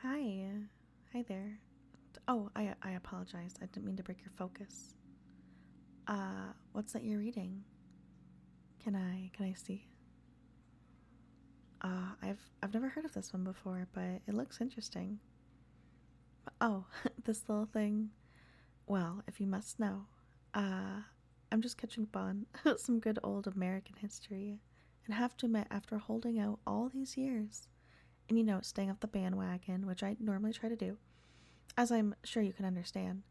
Hi. Hi there. Oh, I apologize. I didn't mean to break your focus. What's that you're reading? Can I see? I've never heard of this one before, but it looks interesting. Oh, this little thing. Well, if you must know, uh, I'm just catching up on some good old American history, and have to admit, after holding out all these years, and staying off the bandwagon, which I normally try to do, as I'm sure you can understand,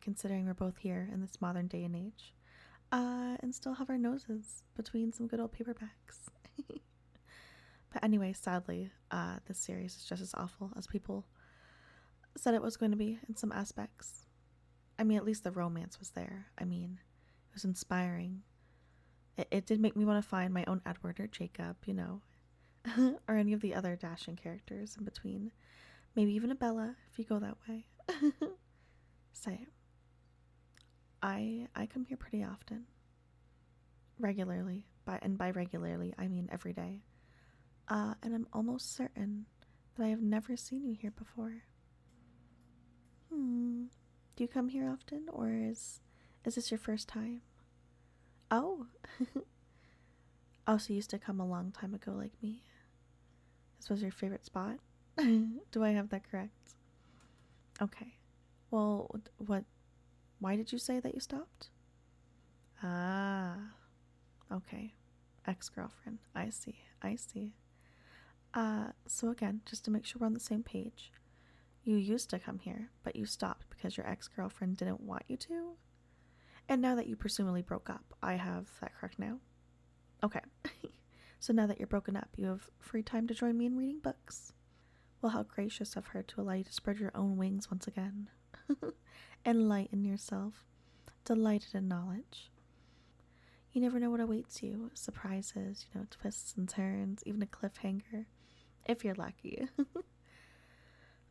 considering we're both here in this modern day and age, and still have our noses between some good old paperbacks. But anyway, sadly, this series is just as awful as people said it was going to be in some aspects. I mean, at least the romance was there. I mean, it was inspiring. It did make me want to find my own Edward or Jacob, or any of the other dashing characters in between. Maybe even a Bella, if you go that way. Say, I come here pretty often, regularly. By regularly, I mean every day. And I'm almost certain that I have never seen you here before. Hmm. Do you come here often, or is this your first time? Oh. Oh, so you used to come a long time ago, like me. This was your favorite spot. Do I have that correct? Okay. Well, what? Why did you say that you stopped? Ah. Okay. Ex-girlfriend. I see. I see. So again, just to make sure we're on the same page, you used to come here, but you stopped because your ex-girlfriend didn't want you to? And now that you presumably broke up, I have that correct now? Okay. So now that you're broken up, you have free time to join me in reading books. Well, how gracious of her to allow you to spread your own wings once again. Enlighten yourself, delighted in knowledge. You never know what awaits you. Surprises, twists and turns, even a cliffhanger, if you're lucky.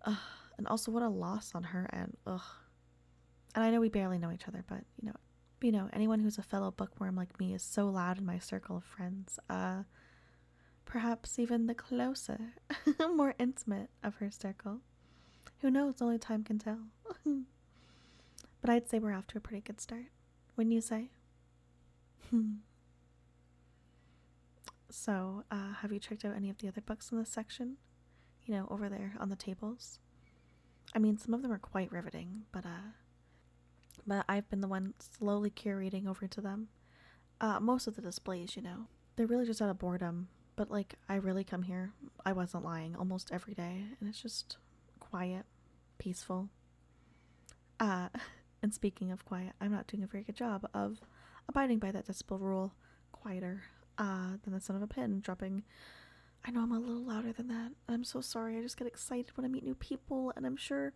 Ugh. And also, what a loss on her end. Ugh. And I know we barely know each other, but anyone who's a fellow bookworm like me is so loud in my circle of friends. Perhaps even the closer, more intimate of her circle. Who knows? Only time can tell. But I'd say we're off to a pretty good start. Wouldn't you say? So, have you checked out any of the other books in this section? Over there on the tables. I mean, some of them are quite riveting, but I've been the one slowly curating over to them. Most of the displays, they're really just out of boredom. But like, I really come here. I wasn't lying, almost every day, and it's just quiet, peaceful. Uh, and speaking of quiet, I'm not doing a very good job of abiding by that decibel rule. Quieter, than the sound of a pin dropping. I know I'm a little louder than that. I'm so sorry. I just get excited when I meet new people, and I'm sure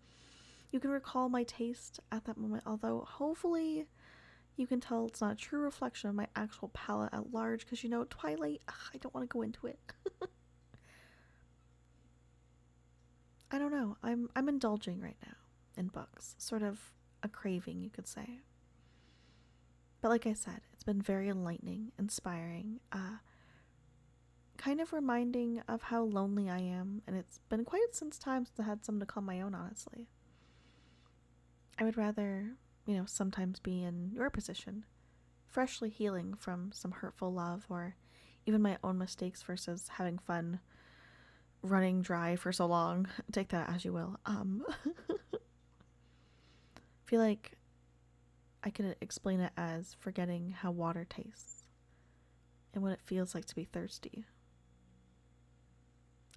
you can recall my taste at that moment, although hopefully you can tell it's not a true reflection of my actual palate at large, because Twilight, ugh, I don't want to go into it. I don't know. I'm indulging right now in books. Sort of a craving, you could say. But like I said, it's been very enlightening, inspiring, kind of reminding of how lonely I am, and it's been quite some time since I had someone to call my own, honestly. I would rather, sometimes be in your position, freshly healing from some hurtful love or even my own mistakes versus having fun running dry for so long. Take that as you will. Feel like I could explain it as forgetting how water tastes and what it feels like to be thirsty.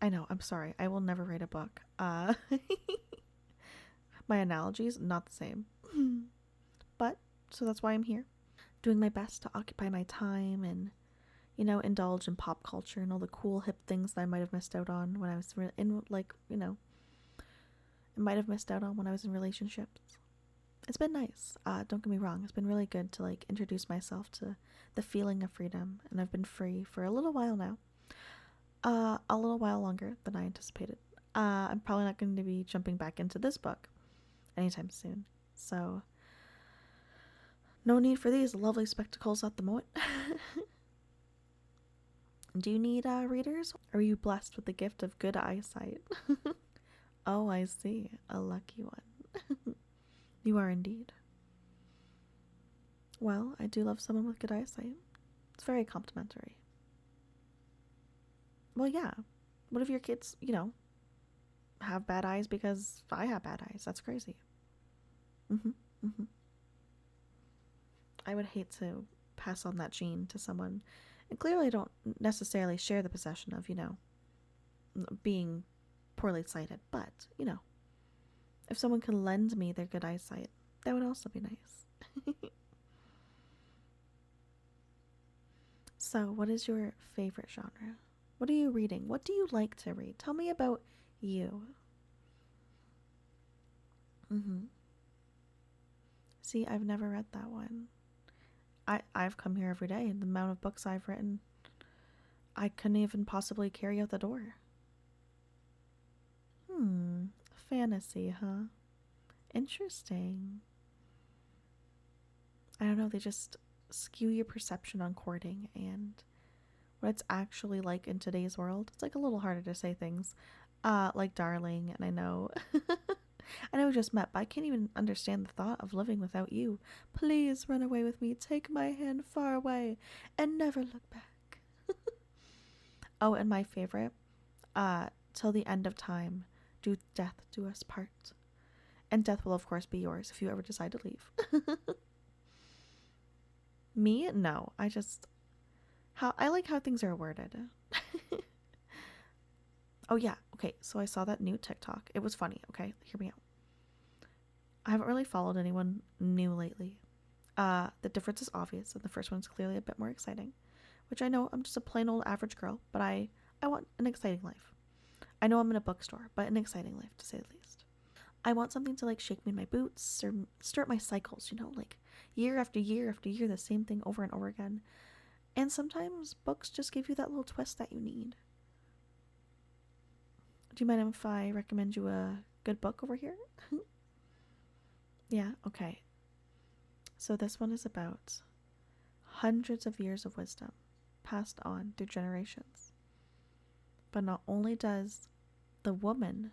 I know, I'm sorry. I will never write a book. My analogies, not the same. But, so that's why I'm here. Doing my best to occupy my time and, indulge in pop culture and all the cool hip things that I might have missed out on when I was I might have missed out on when I was in relationships. It's been nice. Don't get me wrong. It's been really good to introduce myself to the feeling of freedom, and I've been free for a little while now. A little while longer than I anticipated. I'm probably not going to be jumping back into this book anytime soon. So, no need for these lovely spectacles at the moment. Do you need readers? Or are you blessed with the gift of good eyesight? Oh, I see. A lucky one. You are indeed. Well, I do love someone with good eyesight. It's very complimentary. Well, yeah. What if your kids, have bad eyes because I have bad eyes? That's crazy. Mm-hmm. Mm-hmm. I would hate to pass on that gene to someone. And clearly I don't necessarily share the possession of, being poorly sighted. But, if someone could lend me their good eyesight, that would also be nice. So, what is your favorite genre? What are you reading? What do you like to read? Tell me about you. Mm-hmm. See, I've never read that one. I've come here every day, and the amount of books I've written, I couldn't even possibly carry out the door. Fantasy, huh? Interesting. I don't know, they just skew your perception on courting and what it's actually like in today's world. It's like a little harder to say things. Like darling, and I know I know we just met, but I can't even understand the thought of living without you. Please run away with me, take my hand far away, and never look back. Oh, and my favorite, till the end of time, do death do us part. And death will of course be yours if you ever decide to leave. Me? No. I like how things are worded. Oh yeah, okay, so I saw that new TikTok. It was funny, okay? Hear me out. I haven't really followed anyone new lately. The difference is obvious, and the first one's clearly a bit more exciting. Which I know I'm just a plain old average girl, but I want an exciting life. I know I'm in a bookstore, but an exciting life to say the least. I want something to like shake me in my boots or stir up my cycles, like year after year after year, the same thing over and over again. And sometimes books just give you that little twist that you need. Do you mind if I recommend you a good book over here? Yeah, okay. So this one is about hundreds of years of wisdom passed on through generations. But not only does the woman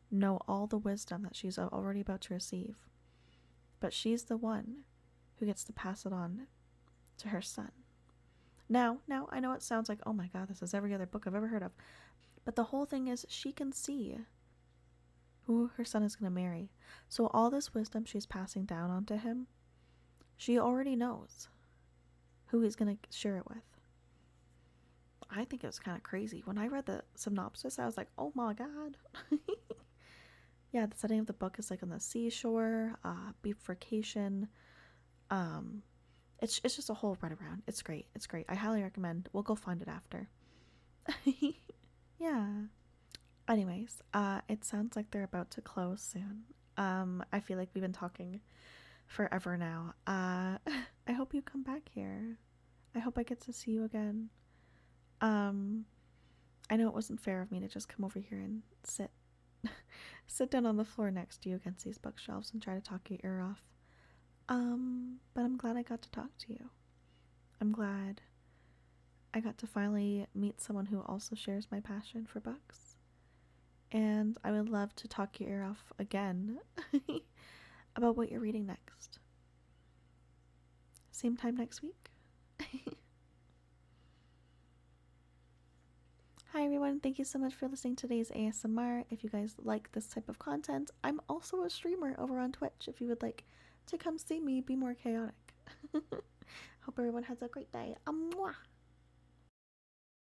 know all the wisdom that she's already about to receive, but she's the one who gets to pass it on to her son. Now, I know it sounds like, oh my god, this is every other book I've ever heard of. But the whole thing is she can see who her son is going to marry. So all this wisdom she's passing down onto him, she already knows who he's going to share it with. I think it was kind of crazy. When I read the synopsis, I was like, oh my god. Yeah, the setting of the book is like on the seashore, bifurcation. It's just a whole runaround. It's great. It's great. I highly recommend. We'll go find it after. Yeah. Anyways, it sounds like they're about to close soon. I feel like we've been talking forever now. I hope you come back here. I hope I get to see you again. I know it wasn't fair of me to just come over here and sit down on the floor next to you against these bookshelves and try to talk your ear off. But I'm glad I got to talk to you. I'm glad I got to finally meet someone who also shares my passion for books. And I would love to talk your ear off again about what you're reading next. Same time next week. Hi everyone, thank you so much for listening to today's ASMR. If you guys like this type of content, I'm also a streamer over on Twitch if you would like to come see me be more chaotic. Hope everyone has a great day. Mwah!